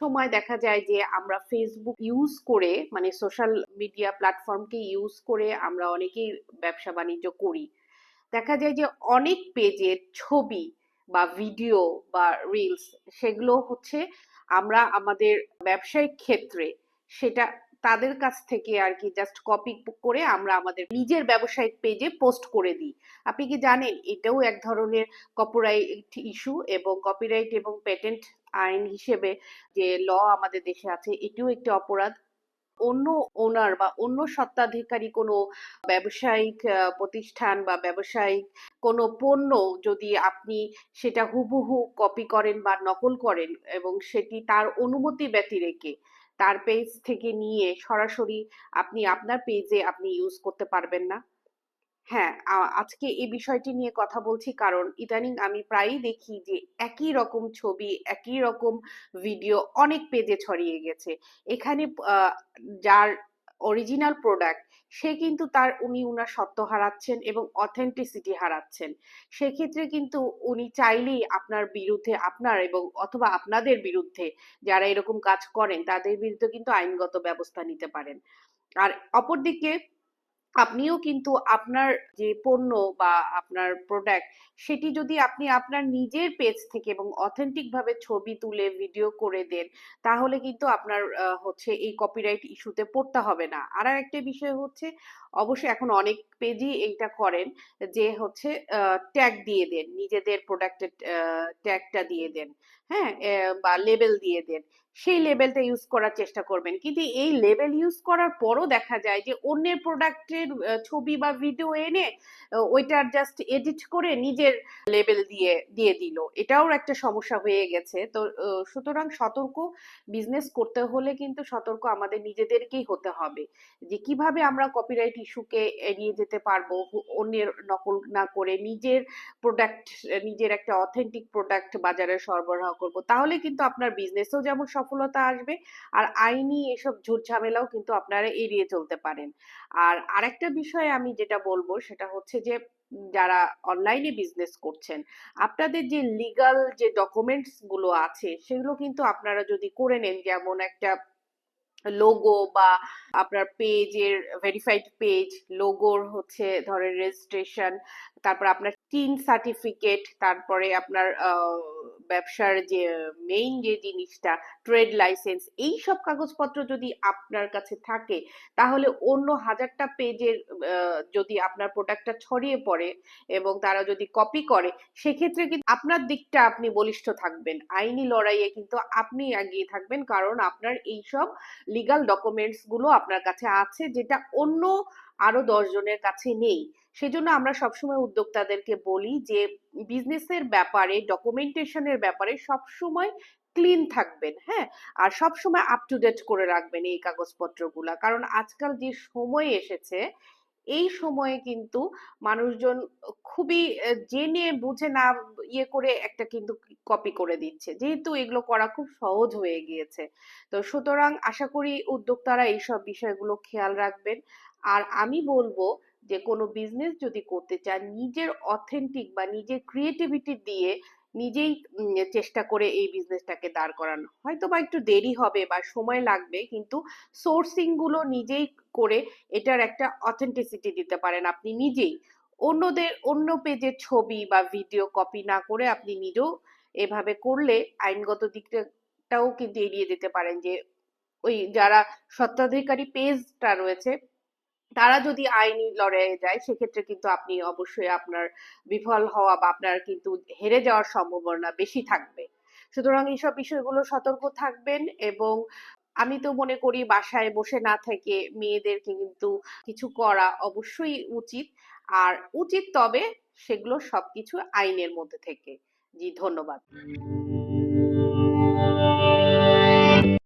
সময় দেখা যায় যে আমরা ফেসবুক ইউজ করে, মানে সোশ্যাল মিডিয়া প্ল্যাটফর্মকে ইউজ করে আমরা অনেকেই ব্যবসা বাণিজ্য করি। দেখা যায় যে অনেক পেজের ছবি বা ভিডিও বা রিলস, সেগুলো হচ্ছে আমরা আমাদের ব্যবসায়িক ক্ষেত্রে সেটা তাদের কাছ থেকে আর কি জাস্ট কপি করে আমরা আমাদের নিজের ব্যবসায়িক পেজে পোস্ট করে দিই। আপনি কি জানেন এটাও এক ধরনের কপিরাইট ইস্যু, এবং কপিরাইট এবং পেটেন্ট আইন হিসেবে যে ল আমাদের দেশে আছে, এটিও একটি অপরাধ। অন্য ওনার বা অন্য স্বত্বাধিকারী কোনো ব্যবসায়িক প্রতিষ্ঠান বা ব্যবসায়িক কোনো পণ্য যদি আপনি সেটা হুবহু কপি করেন বা নকল করেন এবং সেটি তার অনুমতি ব্যতি রেখে তার পেজ থেকে নিয়ে সরাসরি আপনি আপনার পেজে আপনি ইউজ করতে পারবেন না। হ্যাঁ, আজকে এই বিষয়টি নিয়ে কথা বলছি কারণ ইদানিং আমি প্রায়ই দেখি যে একই রকম ছবি, একই রকম ভিডিও অনেক পেজে ছড়িয়ে গেছে। এখানে যার অরিজিনাল প্রোডাক্ট, সে কিন্তু উনি উনার সত্ত্ব হারাচ্ছেন এবং অথেন্টিসিটি হারাচ্ছেন। সেক্ষেত্রে কিন্তু উনি চাইলেই আপনার বিরুদ্ধে, আপনার এবং অথবা আপনাদের বিরুদ্ধে যারা এরকম কাজ করেন তাদের বিরুদ্ধে কিন্তু আইনগত ব্যবস্থা নিতে পারেন। আর অপরদিকে আপনিও কিন্তু আপনার যে পণ্য বা আপনার প্রোডাক্ট, সেটি যদি আপনি আপনার নিজের পেজ থেকে এবং অথেন্টিক ভাবে ছবি তুলে ভিডিও করে দেন, তাহলে কিন্তু আপনার হচ্ছে এই কপিরাইট ইস্যুতে পড়তে হবে না। আর একটা বিষয় হচ্ছে, অবশ্যই এখন অনেক পেজই এইটা করেন যে হচ্ছে ট্যাগ দিয়ে দেন, নিজেদের প্রোডাক্টের ট্যাগটা দিয়ে দেন। হ্যাঁ, বা লেবেল দিয়ে দেন। সেই লেবেলটা ইউজ করার চেষ্টা করবেন, কিন্তু এই লেবেল ইউজ করার পরও দেখা যায় যে অন্যের প্রোডাক্টের ছবি বা ভিডিও এনে ওইটার জাস্ট এডিট করে নিজের লেবেল দিয়ে দিয়ে দিল। এটাও একটা সমস্যা হয়ে গেছে। তো সুতরাং সতর্ক, বিজনেস করতে হলে কিন্তু সতর্ক আমাদের নিজেদেরকেই হতে হবে যে কিভাবে আমরা কপিরাইট ইস্যুকে এড়িয়ে যেতে পারবো, অন্যের নকল না করে নিজের প্রোডাক্ট, নিজের একটা অথেন্টিক প্রোডাক্ট বাজারে সরবরাহ করব। তাহলে কিন্তু আপনার বিজনেসেও যেমন সফলতা আসবে, আর আইনি এসব ঝুট ঝামেলাও কিন্তু আপনারা এড়িয়ে চলতে পারেন। আর আরেকটা বিষয় আমি যেটা বলবো সেটা হচ্ছে যে যারা অনলাইনে বিজনেস করছেন, আপনাদের যে লিগাল যে ডকুমেন্টস গুলো আছে সেগুলো কিন্তু আপনারা যদি করে নেন, যেমন একটা লোগো বা আপনার পেজের ভেরিফাইড পেজ, লোগোর হচ্ছে ধরেন রেজিস্ট্রেশন, তারপর আপনার টিন সার্টিফিকেট, তারপরে আপনার ব্যবসার যে মেইন যে জিনিসটা ট্রেড লাইসেন্স, এই সব কাগজপত্র যদি আপনার কাছে থাকে, তাহলে অন্য হাজারটা পেজের যদি আপনার প্রোডাক্টটা ছড়িয়ে পড়ে এবং তারা যদি কপি করে, সেক্ষেত্রে কিন্তু আপনার দিকটা আপনি বলিষ্ঠ থাকবেন, আইনি লড়াইয়ে কিন্তু আপনি এগিয়ে থাকবেন, কারণ আপনার এইসব লিগাল ডকুমেন্টস গুলো আপনার কাছে আছে, যেটা অন্য আরো 10 জনের কাছে নেই। সেজন্য আমরা সবসময় উদ্যোক্তাদেরকে বলি যে বিজনেসের ব্যাপারে, ডকুমেন্টেশনের ব্যাপারে সবসময় ক্লিন থাকবেন। হ্যাঁ, আর সবসময় আপ টু ডেট করে রাখবেন এই কাগজপত্রগুলা, কারণ আজকাল যে সময় এসেছে, এই সময়ে কিন্তু মানুষজন খুবই জেনে বুঝে না ইয়ে করে একটা কিন্তু কপি করে দিচ্ছে, যেহেতু এগুলো করা খুব সহজ হয়ে গিয়েছে। তো সুতরাং আশা করি উদ্যোক্তারা এইসব বিষয়গুলো খেয়াল রাখবেন। আর আমি বলবো যে কোনো বিজনেস যদি করতে চান, নিজের অথেন্টিক বা নিজের ক্রিয়েটিভিটি দিয়ে নিজেই চেষ্টা করে এই বিজনেসটাকে দাঁড় করানো, হয়তো বা একটু দেরি হবে বা সময় লাগবে, কিন্তু সোর্সিং গুলো নিজেই করে এটার একটা অথেন্টিসিটি দিতে পারেন আপনি নিজেই। অন্য পেজের ছবি বা ভিডিও কপি না করে আপনি নিজেও এভাবে করলে আইনগত দিকটাও কিন্তু এড়িয়ে যেতে পারেন, যে ওই যারা স্বত্বাধিকারী পেজটা রয়েছে তারা যদি আইনি লড়াইয়ে যায়, সেক্ষেত্রে কিন্তু আপনি অবশ্যই আপনার বিফল হওয়া বা আপনার কিন্তু হেরে যাওয়ার সম্ভাবনা বেশি থাকবে। সুতরাং এইসব বিষয়গুলো সতর্ক থাকবেন। এবং আমি তো মনে করি বাসায় বসে না থেকে মেয়েদেরকে কিন্তু কিছু করা অবশ্যই উচিত। আর উচিত, তবে সেগুলো সবকিছু আইনের মধ্যে থেকে। জি, ধন্যবাদ।